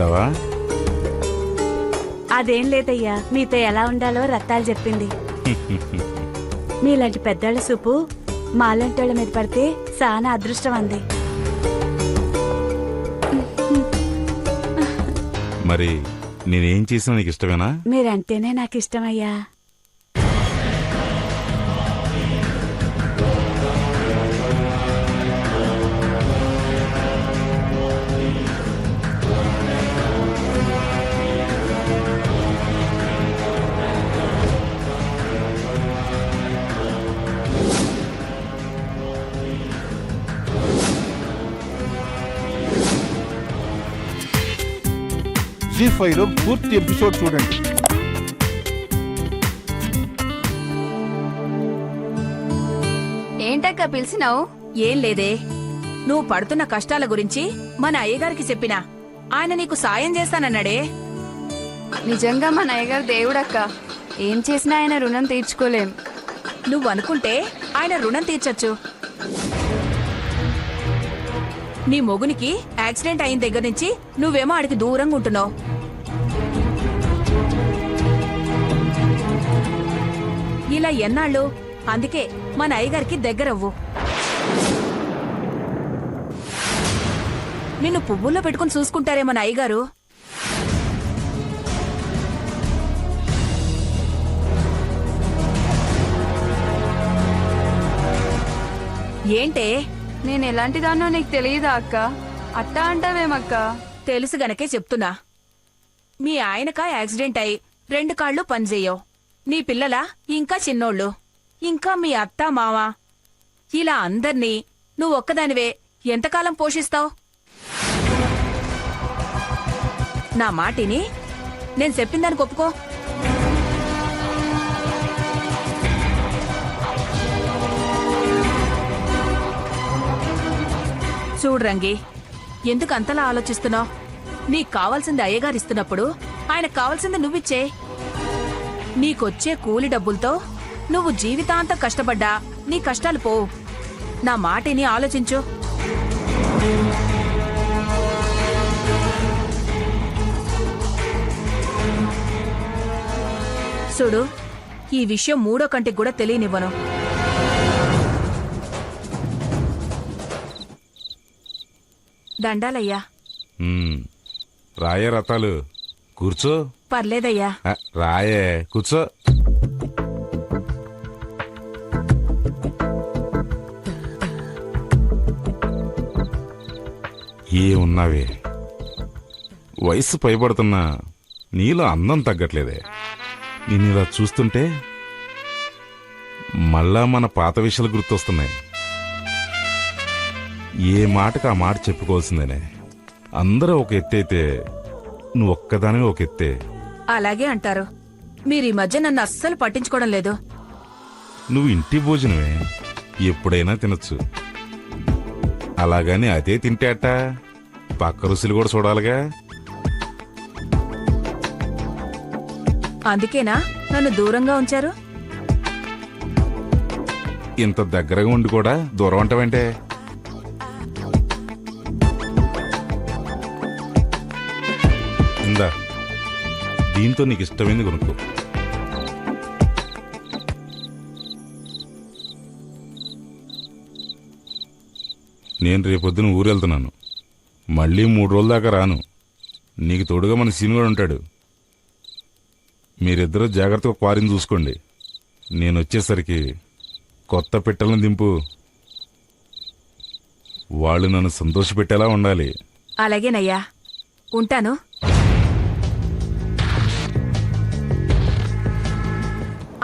పడ్డావా? అదేం లేదయ్యా, మీతో ఎలా ఉండాలో రత్తాలు చెప్పింది. మీలాంటి పెద్దోళ్ళ సూపు మాలాంటోళ్ళ మీద పడితే చాలా అదృష్టం అంది. మరి నేనేం చేసినా నీకు ఇష్టమేనా? మీరంటేనే నాకు ఇష్టమయ్యా. జీ5 లో పూర్తి ఎపిసోడ్ చూడండి. ఏంటక్క పిలిచినావు? ఏం లేదే, నువ్వు పడుతున్న కష్టాల గురించి మన అయ్యగారికి చెప్పినా ఆయన నీకు సాయం చేస్తానన్నాడే. నిజంగా మా నాయగారు దేవుడక్క. ఏం చేసినా ఆయన రుణం తీర్చుకోలేం. నువ్వనుకుంటే ఆయన రుణం తీర్చొచ్చు. నీ మొగునికి యాక్సిడెంట్ అయిన దగ్గర నుంచి నువ్వేమో ఆడికి దూరంగా ఉంటున్నావు. ఇలా ఎన్నాళ్ళు? అందుకే మన అయ్యగారికి దగ్గరవ్వు. నిన్ను పువ్వుల్లో పెట్టుకుని చూసుకుంటారే మన అయ్యగారు. ఏంటే, నేను ఎలాంటిదాన్నో నీకు తెలియదా అక్క? అట్టా అంటావేమక్క? తెలుసు గనకే చెప్తున్నా. మీ ఆయనకా యాక్సిడెంట్ అయి 2 కాళ్ళు పనిచేయవు. నీ పిల్లలా ఇంకా చిన్నోళ్ళు, ఇంకా మీ అత్త మావ, ఇలా అందర్నీ నువ్వొక్కదానివే ఎంతకాలం పోషిస్తావు? నా మాటిని నేను చెప్పిందానికి ఒప్పుకో. చూడు రంగి, ఎందుకు అంతలా ఆలోచిస్తున్నావు? నీకు కావాల్సింది అయ్యగారిస్తున్నప్పుడు ఆయనకు కావాల్సింది నువ్విచ్చే. నీకొచ్చే కూలి డబ్బులతో నువ్వు జీవితాంతం కష్టపడ్డా నీ కష్టాలు పోవు. నా మాటిని ఆలోచించు. చూడు, ఈ విషయం 3వ కంటికి కూడా తెలియనివ్వను. దండాలయ్యా. రాయే రతాలు, కూర్చో. పర్లేదయ్యా. రాయే, కూర్చో. ఏమున్నావే, వయసు పైబడుతున్నా నీలో అందం తగ్గట్లేదే. నేను ఇలా చూస్తుంటే మళ్ళా మన పాత విషయాలు గుర్తొస్తున్నాయి. ఏ మాటకు ఆ మాట చెప్పుకోవాల్సిందేనే. అందరూ ఒక ఎత్తైతే నువ్వు ఒక్కదానివే ఒక ఎత్తే. అలాగే అంటారు. మీరీ మధ్య నన్ను అస్సలు పట్టించుకోవడం లేదు. నువ్వు ఇంటి భోజనమే, ఎప్పుడైనా తినొచ్చు. అలాగని అదే తింటే అట్ట పక్క రుసులు కూడా చూడాలిగా. అందుకేనా నన్ను దూరంగా ఉంచారు? ఇంత దగ్గరగా ఉండి కూడా దూరం అంటావంటే? ఇందా, దీంతో నీకు ఇష్టమైంది కొనుక్కో. నేను రేపొద్దున ఊరెళ్తున్నాను. మళ్ళీ 3 రోజుల దాకా రాను. నీకు తోడుగా మన సీను కూడా ఉంటాడు. మీరిద్దరూ జాగ్రత్తగా క్వారీని చూసుకోండి. నేను వచ్చేసరికి కొత్త పిట్టలను దింపు. వాళ్ళు నన్ను సంతోషపెట్టేలా ఉండాలి. అలాగేనయ్యా, ఉంటాను.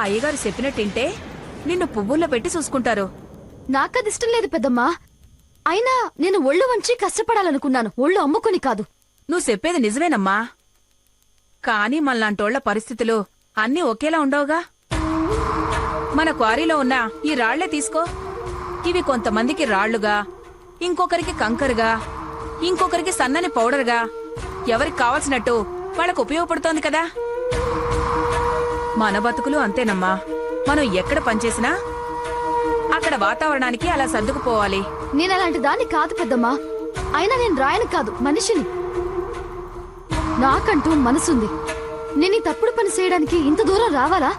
అయ్యగారు చెప్పినట్టింటే నిన్ను పువ్వుల్లో పెట్టి చూసుకుంటారు. నాకది ఇష్టం లేదు పెద్దమ్మా. అయినా నేను ఒళ్ళు వంచి కష్టపడాలనుకున్నాను, ఒళ్ళు అమ్ముకుని కాదు. నువ్వు చెప్పేది నిజమేనమ్మా. కానీ మనలాంటోళ్ల పరిస్థితులు అన్నీ ఒకేలా ఉండవుగా. మన క్వారీలో ఉన్న ఈ రాళ్లే తీసుకో. ఇవి కొంతమందికి రాళ్లుగా, ఇంకొకరికి కంకరుగా, ఇంకొకరికి సన్నని పౌడర్గా, ఎవరికి కావాల్సినట్టు వాళ్ళకు ఉపయోగపడుతోంది కదా. మన బతుకులు అంతేనమ్మా. మనం ఎక్కడ పనిచేసినా అక్కడ వాతావరణానికి అలా సర్దుకుపోవాలి. నేనలాంటి దాన్ని కాదు పెద్దమ్మా. అయినా నేను రాయను కాదు, మనిషిని. నాకంటూ మనసుంది. నేను ఈ తప్పుడు పని చేయడానికి ఇంత దూరం రావాలా?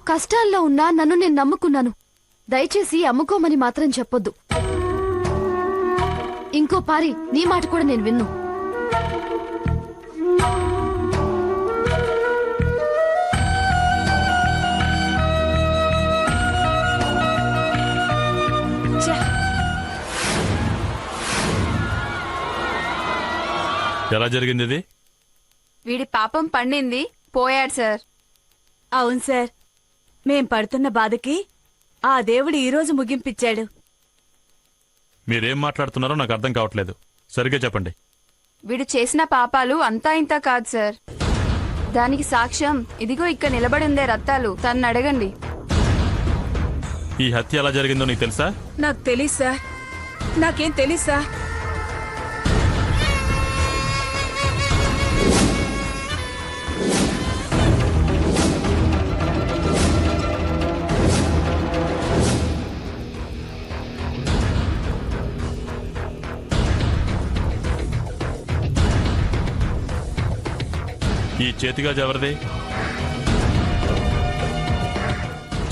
కష్టాల్లో ఉన్నా నన్ను నేను నమ్ముకున్నాను. దయచేసి అమ్ముకోమని మాత్రం చెప్పొద్దు. ఇంకో పారి నీ మాట కూడా నేను విన్ను. ఎలా జరిగింది ఇది? వీడి పాపం పండింది, పోయాడు సార్. అవును సార్, మేం పడుతున్న బాధకి ఆ దేవుడు ఈరోజు ముగింపిచ్చాడు. మీరేం మాట్లాడుతున్నారో నాకు అర్థం కావట్లేదు. సరిగ్గా చెప్పండి. వీడు చేసిన పాపాలు అంతా ఇంత కాదు సార్. దానికి సాక్ష్యం ఇదిగో ఇక్కడ నిలబడి ఉందే రత్తాలు, తన్ను అడగండి. ఈ హత్య ఎలా జరిగిందో నీకు తెలుసా? నాకు తెలీదు సార్, నాకేం తెలీదు సార్. ఈ చేతిగాజు ఎవరిది?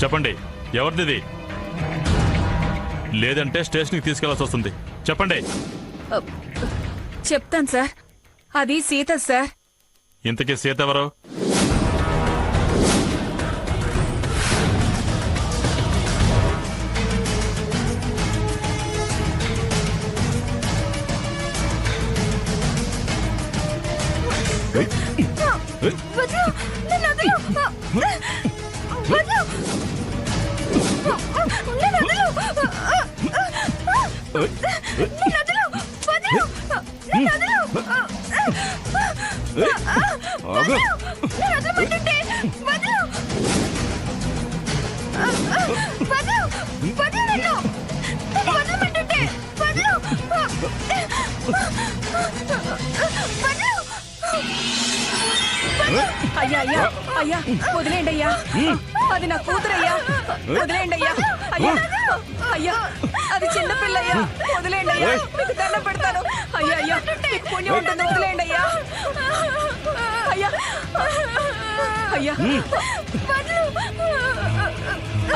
చెప్పండి, ఎవరిది? లేదంటే స్టేషన్కి తీసుకెళ్లాల్సి వస్తుంది. చెప్పండి. చెప్తాను సార్, అది సీత సార్. ఇంతకీ సీత ఎవరు? అయ్యా అయ్యా అయ్యా, వదిలేండి అయ్యా, అది నా కూతురయ్యా, వదిలేండి అయ్యా. అయ్యా అయ్యా, అది చిన్న పిల్లయ్యా, వదిలేండి అయ్యా, మీకు దండం పెడతాను. అయ్యా అయ్యా, మీకు పుణ్యం ఉంటుంది, వదిలేండి అయ్యా. అయ్యా అయ్యా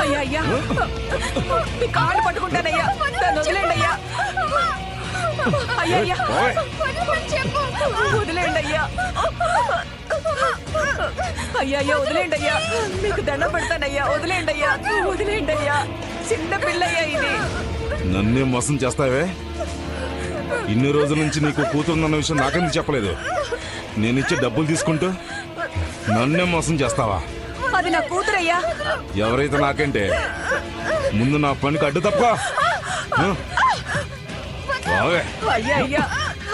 అయ్యా అయ్యా, మీ కాళ్ళు పట్టుకుంటానయ్యా, దాన్ని వదిలేండి అయ్యా. అయ్యా అయ్యా, వదిలేండి అయ్యా. అయ్యా అయ్యా, వదిలేండి అయ్యా, మీకు దండం పెడతానయ్యా, వదిలేండి అయ్యా, వదిలేండి అయ్యా, చిన్న పిల్లయ్యా ఇది. నన్నే మోసం చేస్తావే? ఇన్ని రోజుల నుంచి నీకు కూతురుందన్న విషయం నాకెందుకు చెప్పలేదు? నేనిచ్చే డబ్బులు తీసుకుంటూ నన్నే మోసం చేస్తావా? అది నా కూతురయ్యా. ఎవరైతే నాకంటే ముందు నా పనికి అడ్డు తప్ప. అయ్యా అయ్యా,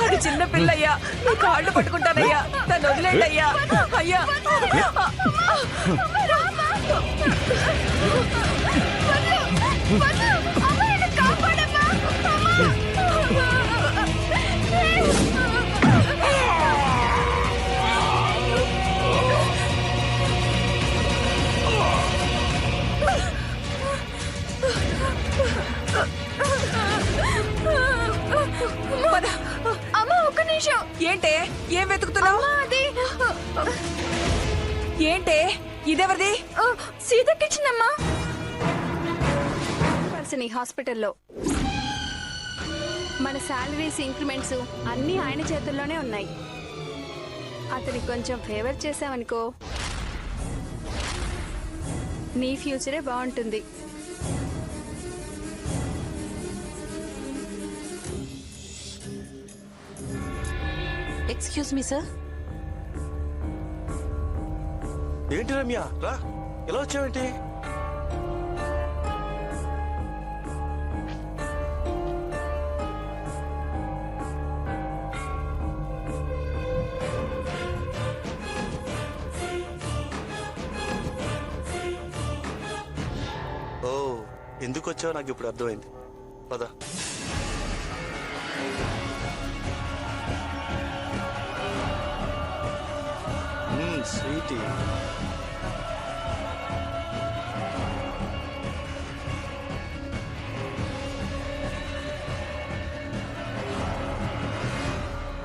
అది చిన్న పిల్లయ్యా, మీ కాళ్ళు పట్టుకుంటానయ్యా, దాన్ని వదిలేండి అయ్యా. అయ్యా అమ్మా, ఒక్క నిమిషం. ఏంటే, ఏం వెతుకుతున్నావు? ఏంటే, ఇదెవరిది? సీతకిచ్చినమ్మా. ఈ హాస్పిటల్లో మన శాలరీస్, ఇంక్రిమెంట్స్ అన్నీ ఆయన చేతుల్లోనే ఉన్నాయి. అతనికి కొంచెం ఫేవర్ చేసావనుకో, నీ ఫ్యూచరే బాగుంటుంది. Excuse me sir. ఏంటి రమ్య, రా, ఎలా వచ్చావేంటి? ఓ, ఎందుకు వచ్చావో నాకు ఇప్పుడు అర్థమైంది. పద. Sweetie,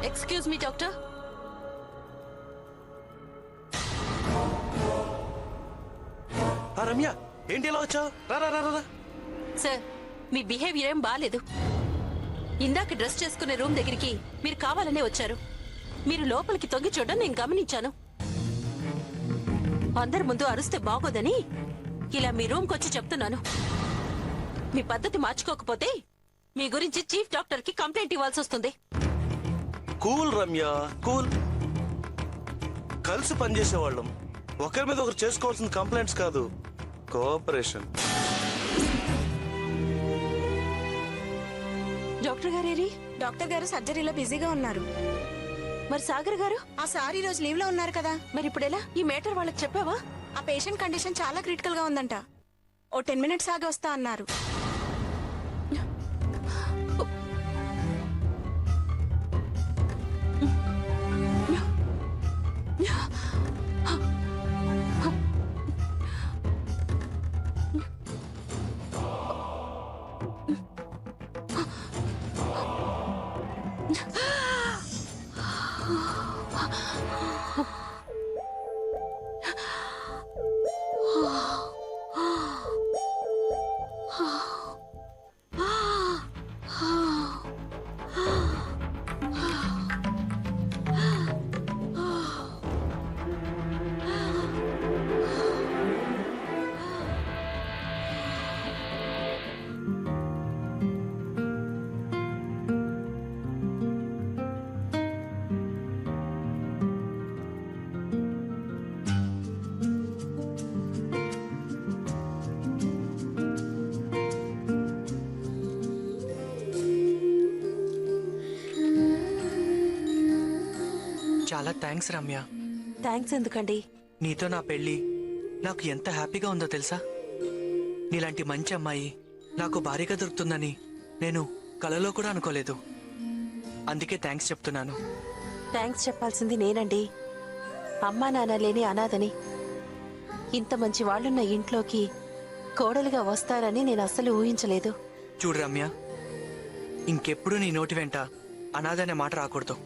excuse excuse me doctor. Ramya ఏంటి ఇలా వచ్చావు? రా రా రా రా. సార్, మీ బిహేవియర్ ఏం బాలేదు. ఇందాక డ్రెస్ చేసుకునే రూమ్ దగ్గరికి మీరు కావాలనే వచ్చారు. మీరు లోపలికి తొంగి చూడడం నేను గమనించాను. అందరి ముందు అరుస్తే బాగోదని ఇలా మీ రూమ్కి వచ్చి చెప్తున్నాను. మీ పద్ధతి మార్చుకోకపోతే మీ గురించి చీఫ్ డాక్టర్ కి కంప్లైంట్ ఇవ్వాల్సి వస్తుంది. Cool Ramya, cool. కలిసి పనిచేసేవాళ్ళం. ఒకరి మీద ఒకరు చేసుకోవాల్సిన కంప్లైంట్స్ కాదు, కోఆపరేషన్. డాక్టర్ గారేరి? డాక్టర్ గారు సర్జరీలో బిజీగా ఉన్నారు. మరి సాగర్ గారు? ఆ సార్ ఈ రోజు లీవ్ లో ఉన్నారు కదా. మరి ఇప్పుడు ఎలా? ఈ మేటర్ వాళ్ళకి చెప్పావా? ఆ పేషెంట్ కండిషన్ చాలా క్రిటికల్ గా ఉందంట. ఓ 10 minutes ఆగి వస్తా అన్నారు. చాలా థ్యాంక్స్ రమ్య. థ్యాంక్స్ ఎందుకండి? నీతో నా పెళ్లి నాకు ఎంత హ్యాపీగా ఉందో తెలుసా? నీలాంటి మంచి అమ్మాయి నాకు భారీగా దొరుకుతుందని నేను కలలో కూడా అనుకోలేదు. అందుకే థ్యాంక్స్ చెప్తున్నాను. థ్యాంక్స్ చెప్పాల్సింది నేనండి. అమ్మా నాన్న లేని అనాథని. ఇంత మంచి వాళ్ళున్న ఇంట్లోకి కోడలుగా వస్తారని నేను అస్సలు ఊహించలేదు. చూడు రమ్య, ఇంకెప్పుడు నీ నోటి వెంట అనాథ అనే మాట రాకూడదు.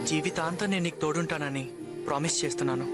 జీవితాంతం నేను నీకు తోడుంటానని ప్రామిస్ చేస్తున్నాను.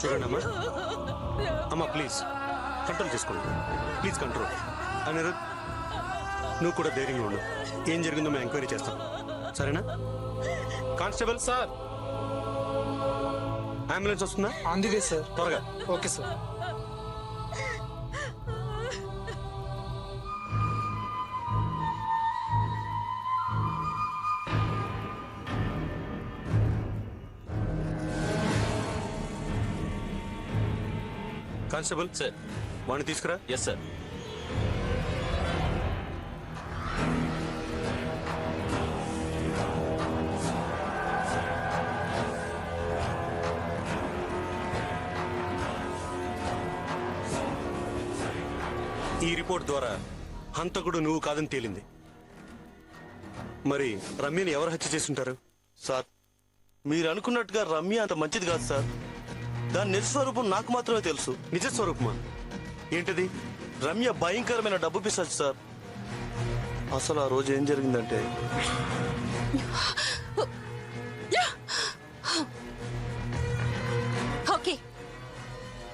చూడండి అమ్మా, అమ్మా ప్లీజ్ కంట్రోల్ చేసుకోండి, ప్లీజ్ కంట్రోల్. అనిరుద్, నువ్వు కూడా ధైర్యంగా ఉండు. ఏం జరిగిందో మేము ఎంక్వైరీ చేస్తాం, సరేనా? కానిస్టేబుల్ సార్, అంబులెన్స్ వస్తుందా? On the way sir. త్వరగా. Okay sir. కానిస్టేబుల్ సార్, వాడిని తీసుకురా. Yes sir. ఈ రిపోర్ట్ ద్వారా హంతకుడు నువ్వు కాదని తేలింది. మరి రమ్యని ఎవరు హత్య చేసుంటారు? సార్, మీరు అనుకున్నట్టుగా రమ్య అంత మంచిది కాదు సార్. దాని నిజ స్వరూపం నాకు మాత్రమే తెలుసు. నిజ స్వరూపమా? ఏంటిది? రమ్య భయంకరమైన డబ్బు పిశాచి సార్. అసలు ఆ రోజు ఏం జరిగిందంటే, ఓకే,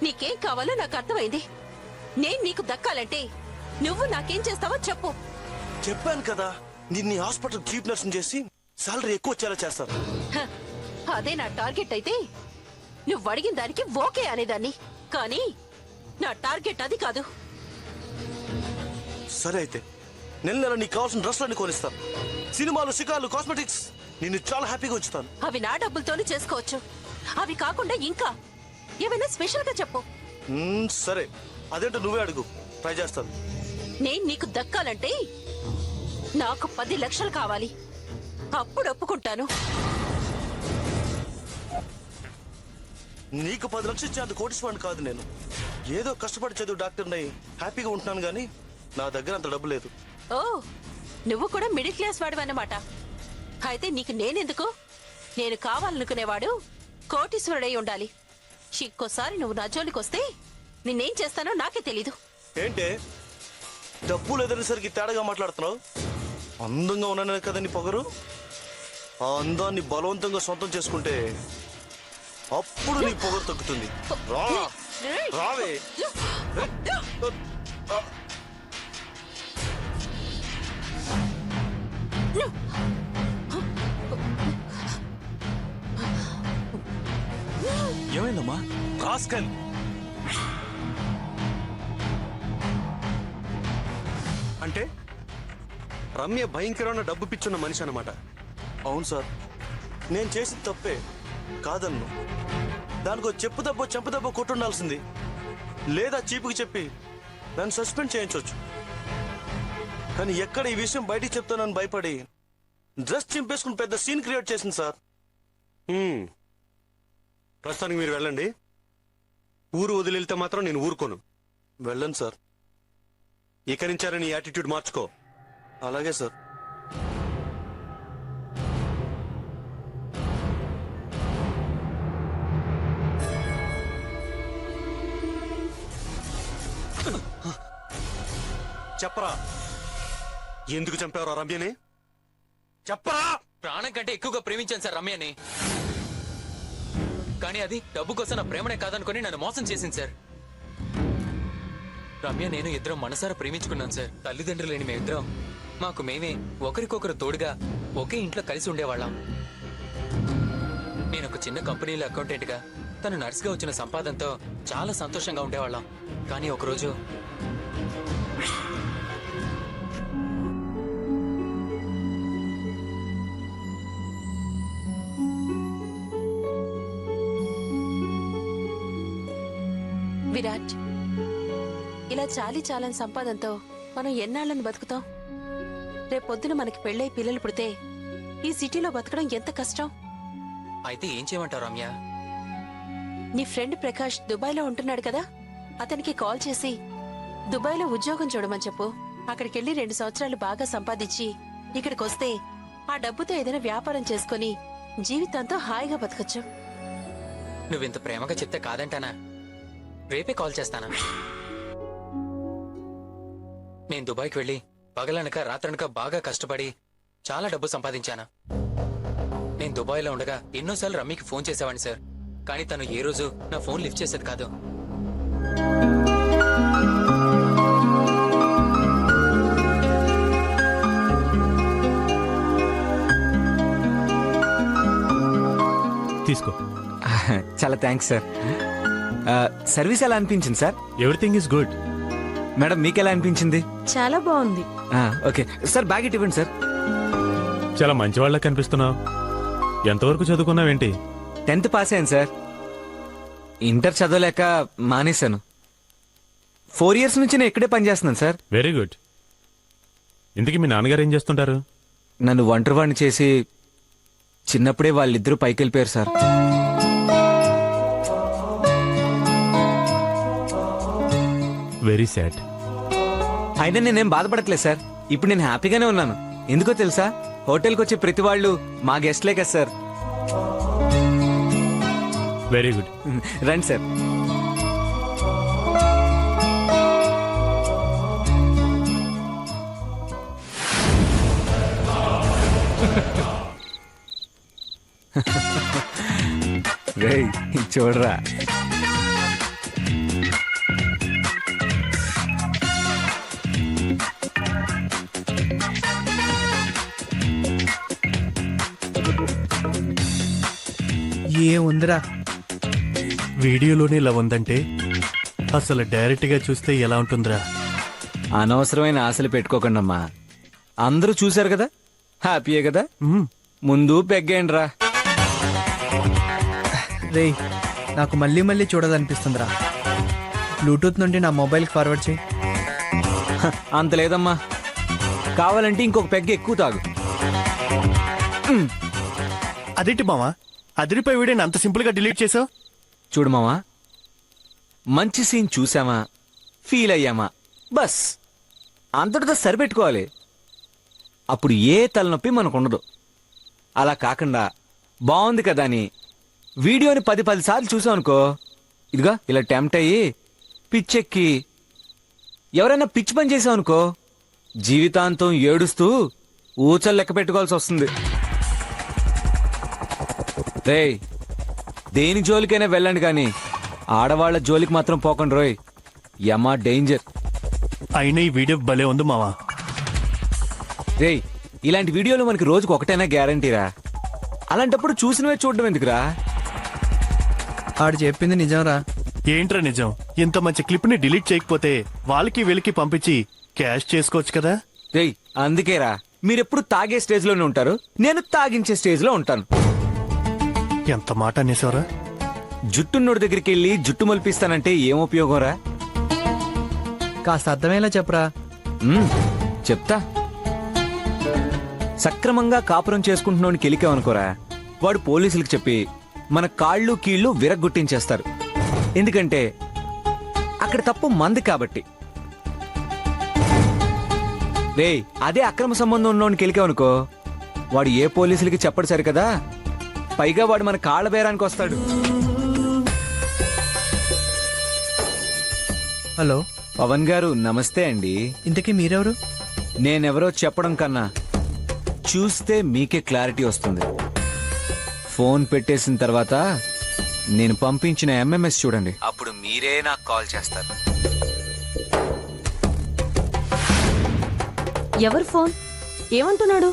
నీకేం కావాలో నాకు అర్థమైంది. నేను నీకు దక్కాలంటే నువ్వు నాకేం చేస్తావో చెప్పు. చెప్పాను కదా, నిన్ను హాస్పిటల్ చీఫ్ నర్సింగ్ చేసి సాలరీ ఎక్కువ వచ్చేలా చేస్తాను. హ, అదే నా టార్గెట్ అయితే నువ్వు అడిగిన దానికి ఓకే అనేదాన్ని. కానీ నా టార్గెట్ అది కాదు. సరే అయితే నెల నెల నీకు కావాల్సిన డ్రెస్లన్నీ కొనిస్తాను. సినిమాలు, షికార్లు, కాస్మెటిక్స్ నిన్ను చాలా హ్యాపీగా ఉంచుతాను. అవి నా డబ్బులతోనే చేసుకోవచ్చు. అవి కాకుండా ఇంకా ఏమైనా స్పెషల్ గా చెప్పు. సరే, అదేంటో నువ్వే అడుగు, ట్రై చేస్తాను. నేను నీకు దక్కాలంటే నాకు 10 లక్షలు కావాలి. అప్పుడు ఒప్పుకుంటాను. నీకు 10 లక్షలు ఇచ్చే అంత కోటీశ్వరుని కాదు నేను. ఏదో కష్టపడి చదువు డాక్టర్ని హ్యాపీగా ఉంటున్నాను, కానీ నా దగ్గర అంత డబ్బు లేదు. ఓ, నువ్వు కూడా మిడిల్ క్లాస్ వాడు అన్నమాట. అయితే నీకు నేనెందుకు? నేను కావాలనుకునేవాడు కోటీశ్వరుడై ఉండాలి. ఇంకోసారి నువ్వు నా జోలికి వస్తే నిన్నేం చేస్తానో నాకే తెలీదు. ఏంటే డబ్బు లేదనేసరికి తేడాగా మాట్లాడుతున్నావు? అందంగా ఉన్నానే కదా నీ పొగరు. ఆ అందాన్ని బలవంతంగా సొంతం చేసుకుంటే అప్పుడు నీ పొగరు తగ్గుతుంది. రా, రావే. ఏమైందమ్మా? రాస్కల్, అంటే రమ్య భయంకరమైన డబ్బు పిచ్చున్న మనిషి అన్నమాట. అవును సార్, నేను చేసిన తప్పే కాదన్ను. దానికో చెప్పు దెబ్బ చెంప దెబ్బ కొట్టుండాల్సింది, లేదా చీపుకి చెప్పి నన్ను సస్పెండ్ చేయించవచ్చు. కానీ ఎక్కడ ఈ విషయం బయటికి చెప్తానని భయపడి డ్రెస్ చింపేసుకుని పెద్ద సీన్ క్రియేట్ చేసింది సార్. ప్రస్తుతానికి మీరు వెళ్ళండి. ఊరు వదిలితే మాత్రం నేను ఊరుకోను. వెళ్ళండి సార్. ఇక నుంచారా నీ యాటిట్యూడ్ మార్చుకో. అలాగే సార్. చెప్పరా, ఎందుకు చంపావురా రమ్యని? చెప్పరా. ప్రాణం కంటే ఎక్కువగా ప్రేమించాను సార్ రమ్యని. కానీ అది డబ్బు కోసం నా ప్రేమనే కాదనుకుని నన్ను మోసం చేసింది సార్. రమ్య నేను ఇద్దరం మనసారా ప్రేమించుకున్నాను సార్. తల్లిదండ్రులు లేని మేమిద్దరం మాకు మేమే ఒకరికొకరు తోడుగా ఒకే ఇంట్లో కలిసి ఉండేవాళ్ళం. నేను ఒక చిన్న కంపెనీలో అకౌంటెంట్ గా, తను నర్స్ గా వచ్చిన సంపాదనతో చాలా సంతోషంగా ఉండేవాళ్ళం. కానీ ఒకరోజు విరాట్, ఇలా చాలని సంపాదనతో మనం ఎన్నాళ్ళని బతుకుతాం? రేపొద్దున మనకి పెళ్ళై పిల్లలు పుడితే ఈ సిటీలో బతకడం ఎంత కష్టం. అయితే ఏం చేయమంటావు రమ్య? నీ ఫ్రెండ్ ప్రకాష్ దుబాయ్లో ఉంటున్నాడు కదా, అతనికి కాల్ చేసి దుబాయ్లో ఉద్యోగం చూడమని చెప్పు. అక్కడికెళ్ళి 2 సంవత్సరాలు బాగా సంపాదించి ఇక్కడికి వస్తే ఆ డబ్బుతో ఏదైనా వ్యాపారం చేసుకుని జీవితాంతో హాయిగా బతకచ్చు. నువ్వింత ప్రేమగా చెప్తే కాదంటానా? రేపే కాల్ చేస్తానా? నేను దుబాయ్కి వెళ్ళి పగలనక రాత్రనక బాగా కష్టపడి చాలా డబ్బు సంపాదించాను. నేను దుబాయ్లో ఉండగా ఎన్నోసార్లు రమ్మికి ఫోన్ చేసేవాడిని సార్. కానీ తను ఏ రోజు నా ఫోన్ లిఫ్ట్ చేసేది కాదు. తీసుకో. చాలా థ్యాంక్స్ సార్. సర్వీస్ ఎలా అనిపించింది sir? Everything is good. Madam మీకు ఎలా అనిపించింది? చాలా బాగుంది. ఓకే సార్, బ్యాగ్ ఇటు ఇవ్వండి సార్. చాలా మంచి వాళ్ళ కనిపిస్తున్నావు. ఎంతవరకు చదువుకున్నావేంటి? 10th పాస్ అయ్యాను సార్. ఇంటర్ చదవలేక మానేశాను. 4 years నుంచి నేను ఇక్కడే పనిచేస్తున్నాను సార్. Very good. ఇంతకీ మీ నాన్నగారు ఏం చేస్తుంటారు? నన్ను ఒంటరివాణ్ణి చేసి చిన్నప్పుడే వాళ్ళిద్దరూ పైకి వెళ్ళిపోయారు సార్. Very sad. అయినా నేనేం బాధపడట్లేదు సార్. ఇప్పుడు నేను హ్యాపీగానే ఉన్నాను. ఎందుకో తెలుసా? హోటల్కి వచ్చే ప్రతి వాళ్ళు మా గెస్ట్లే కదా సార్. Very good. రండి సార్. రేయ్ చూడరా. ఏముందిరా, వీడియోలోనే ఇలా ఉందంటే అసలు డైరెక్ట్ గా చూస్తే ఎలా ఉంటుందిరా? అనవసరమైన ఆశలు పెట్టుకోకండమ్మా. అందరూ చూశారు కదా, హ్యాపీయే కదా. ముందు పెగ్గేయండి రా. రే, నాకు మళ్ళీ మళ్ళీ చూడాలనిపిస్తుందిరా. బ్లూటూత్ నుండి నా మొబైల్కి ఫార్వర్డ్ చేయి. అంత లేదమ్మా, కావాలంటే ఇంకొక పెగ్గ ఎక్కువ తాగు. అదేంటి మావా, అదిరిపోయి వీడియోని అంత సింపుల్ గా డిలీట్ చేసావు? చూడు మావా, మంచి సీన్ చూసామా, ఫీల్ అయ్యామా, బస్ అంతటితో సరిపెట్టుకోవాలి. అప్పుడు ఏ తలనొప్పి మనకు ఉండదు. అలా కాకుండా బాగుంది కదా అని వీడియోని 10 సార్లు చూసాం అనుకో, ఇదిగా ఇలా టెంప్ట్ అయ్యి పిచ్చెక్కి ఎవరైనా పిచ్చి పని చేసాం అనుకో, జీవితాంతం ఏడుస్తూ ఊచలు లెక్క పెట్టుకోవాల్సి వస్తుంది. రేయ్, దేని జోలికైనా వెళ్ళండి కానీ ఆడవాళ్ల జోలికి మాత్రం పోకండి రోయ్. యమా డేంజర్. అయినా ఈ వీడియో భలే ఉంది మావా. రేయ్, ఇలాంటి వీడియోలు మనకి రోజుకు ఒకటైనా గ్యారంటీరా. అలాంటప్పుడు చూసినవే చూడడం ఎందుకురా? ఆడు చెప్పింది నిజంరా. ఏంట్రా నిజం? ఇంత మంచి క్లిప్ ని డిలీట్ చేయకపోతే వాళ్ళకి వీళ్ళకి పంపించి క్యాష్ చేసుకోవచ్చు కదా. రేయ్, అందుకేరా మీరెప్పుడు తాగే స్టేజ్ లోనే ఉంటారు, నేను తాగించే స్టేజ్ లో ఉంటాను. ఎంత మాట అనేసావరా? జుట్టున్నోడి దగ్గరికి వెళ్ళి జుట్టు మొలిపిస్తానంటే ఏం ఉపయోగం రా? కాస్త అర్థమయ్యేలా చెప్పరా. చెప్తా. సక్రమంగా కాపురం చేసుకుంటున్నోని కెలికామనుకోరా, వాడు పోలీసులకు చెప్పి మన కాళ్ళు కీళ్లు విరగ్గొట్టించేస్తారు. ఎందుకంటే అక్కడ తప్పు మంది కాబట్టి. రేయ్, అదే అక్రమ సంబంధం ఉన్నోని కెలికామనుకో, వాడు ఏ పోలీసులకి చెప్పడు సరి కదా, పైగా వాడు మన కాళ్ళ బేరానికి వస్తాడు. హలో పవన్ గారు, నమస్తే అండి. ఇంతకీ మీరెవరు? నేనెవరో చెప్పడం కన్నా చూస్తే మీకే క్లారిటీ వస్తుంది. ఫోన్ పెట్టేసిన తర్వాత నేను పంపించిన ఎంఎంఎస్ చూడండి, అప్పుడు మీరే నాకు కాల్ చేస్తారు. ఎవరు ఫోన్? ఏమంటున్నాడు?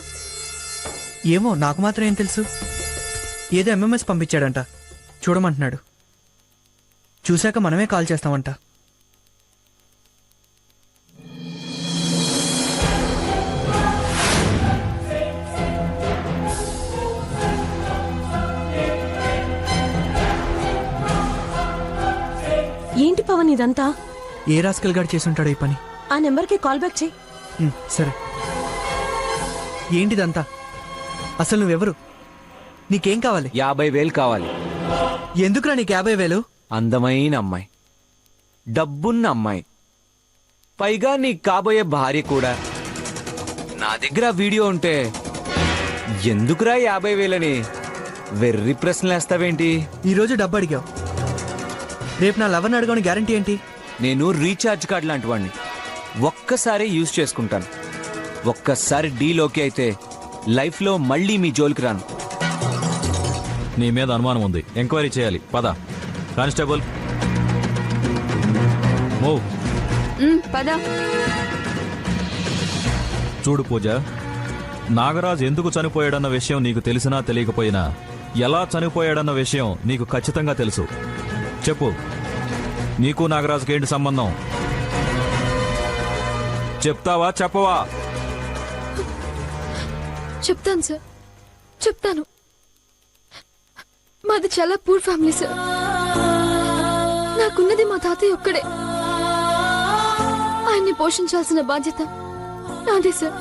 ఏమో, నాకు మాత్రం ఏం తెలుసు. ఏదో ఎంఎంఎస్ పంపించాడంట, చూడమంటున్నాడు. చూశాక మనమే కాల్ చేస్తామంట. ఏంటి పవన్ ఇదంతా? ఏ రాస్కల్ గాడు చేసుంటాడో ఈ పని. ఆ నెంబర్కి కాల్ బ్యాక్ చేయి. సరే. ఏంటిదంతా? అసలు నువ్వెవరు? నీకేం కావాలి? 50,000 కావాలి. ఎందుకురా నీకు 50,000? అందమైన అమ్మాయి, డబ్బున్న అమ్మాయి, పైగా నీ కాబోయే భార్య కూడా. నా దగ్గర వీడియో ఉంటే ఎందుకురా 50,000 అని వెర్రి ప్రశ్నలు వేస్తావేంటి? ఈరోజు డబ్బు అడిగావు, రేపు నా లవర్ని అడగని గ్యారంటీ ఏంటి? నేను రీఛార్జ్ కార్డ్ లాంటి వాడిని, ఒక్కసారి యూజ్ చేసుకుంటాను. ఒక్కసారి డీల్ ఓకే అయితే లైఫ్లో మళ్ళీ మీ జోలికి రాను. నీ మీద అనుమానం ఉంది, ఎంక్వైరీ చేయాలి. పద కానిస్టేబుల్, మూవ్. పద. చూడు పూజ, నాగరాజ్ ఎందుకు చనిపోయాడన్న విషయం నీకు తెలిసినా తెలియకపోయినా, ఎలా చనిపోయాడన్న విషయం నీకు ఖచ్చితంగా తెలుసు. చెప్పు, నీకు నాగరాజుకి ఏంటి సంబంధం? చెప్తావా చెప్పవా? చెప్తాను సార్, చెప్తాను. మాది చాలా పూర్ ఫ్యామిలీ సార్. నాకున్నది మా తాతయ్య ఒక్కడే. ఆయన్ని పోషించాల్సిన బాధ్యత నాదే సార్.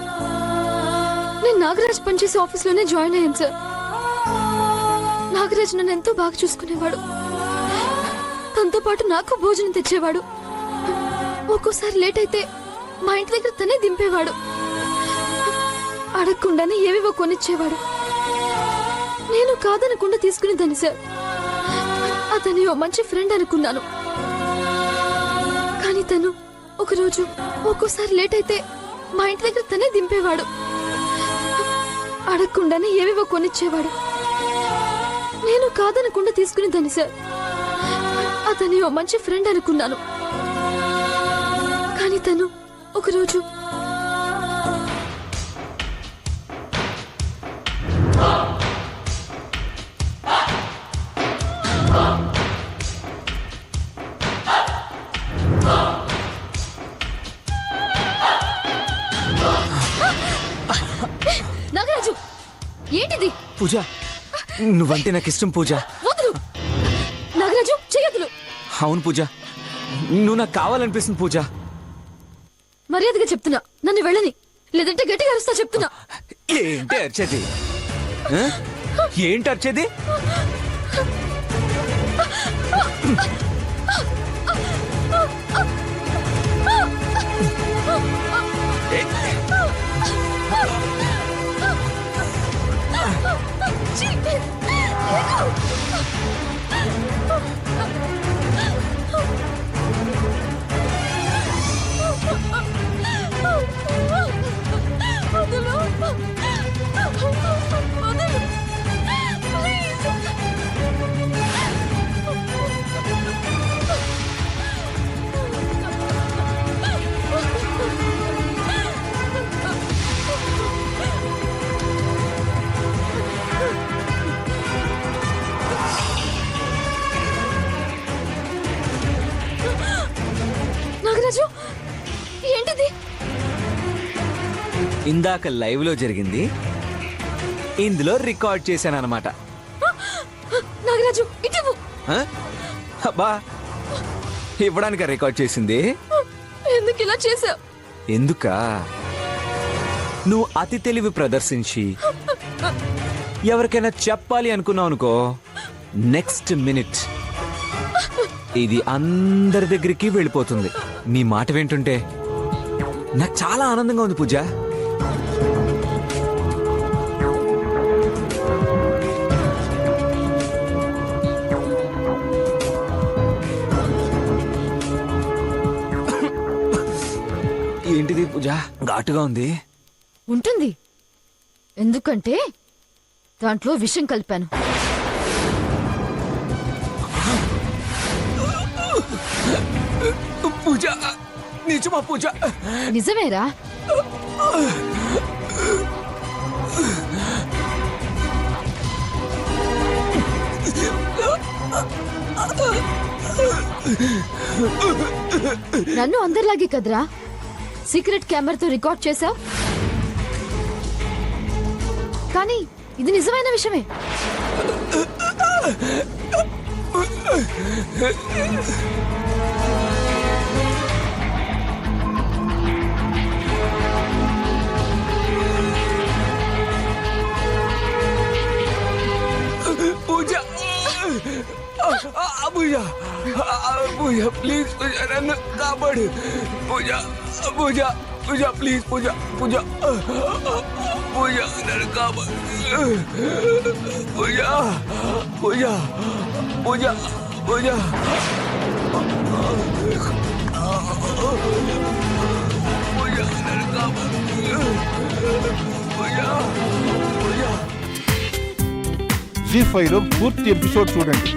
నేను నాగరాజ్ పనిచేసే ఆఫీస్లోనే జాయిన్ అయ్యాను సార్. నాగరాజ్ నన్ను ఎంతో బాగా చూసుకునేవాడు. తనతో పాటు నాకు భోజనం తెచ్చేవాడు. ఒక్కోసారి లేట్ అయితే మా ఇంటి దగ్గర తనే దింపేవాడు. అడగకుండానే ఏవేవో కొనిచ్చేవాడు. నేను కాదనకుండా తీసుకునేదాన్ని సార్. అతని ఓ మంచి ఫ్రెండ్ అనుకున్నాను. కానీ తను ఒకరోజు ఒక్కోసారి లేట్ అయితే మా ఇంటి దగ్గర తనే దింపేవాడు. అడగకుండానే ఏవేవో కొనిచ్చేవాడు. నేను కాదనకుండా తీసుకునేదాన్ని సార్. అతని ఓ మంచి ఫ్రెండ్ అనుకున్నాను. కానీ తను ఒకరోజు ఏంటిది? పూజ నువ్వంటే నాకు ఇష్టం పూజ. వదులు నాగరాజు, చెయ్యదులు. అవును పూజ, నువ్వు నాకు కావాలనిపిస్తుంది పూజ. మర్యాదగా చెప్తున్నా, నన్ను వెళ్ళని, లేదంటే గట్టిగా అరుస్తా చెప్తున్నా. ఏంటి అర్చేది? ఆ? ఏంటి అర్చేది? నాగరాజు, ఏంటిది? ఇందాక లైవ్ లో జరిగింది ఇందులో రికార్డ్ చేశాను అనమాట. నాగరాజు, ఇటు. అబ్బా, ఇవ్వడానికి రికార్డ్ చేసింది. ఎందుకు ఇలా చేసావు? ఎందుకా? నువ్వు అతి తెలివి ప్రదర్శించి ఎవరికైనా చెప్పాలి అనుకున్నావు అనుకో, నెక్స్ట్ మినిట్ ఇది అందరి దగ్గరికి వెళ్ళిపోతుంది. నీ మాట వింటుంటే నాకు చాలా ఆనందంగా ఉంది పూజ. ఏంటిది పూజ, ఘాటుగా ఉంది? ఉంటుంది, ఎందుకంటే దాంట్లో విషం కలిపాను. పూజ, నిజమా పూజ? నిజమేరా. నన్ను అందరిలాగే కదరా సీక్రెట్ కెమెరాతో రికార్డ్ చేశావు, కానీ ఇది నిజమైన విషయమే. పూజ, పూజ, పూజ ప్లీజ్ పూజ, నన్ను కాపాడు పూజ. పూజ, పూజ ప్లీజ్ పూజ, పూజ, పూజ నన్ను కాపాడు పూజ, పూజ, పూజ, పూజ. పూజ నన్ను కాపాడు పూజ, పూజ. జీ5లో పూర్తి ఎపిసోడ్ చూడండి.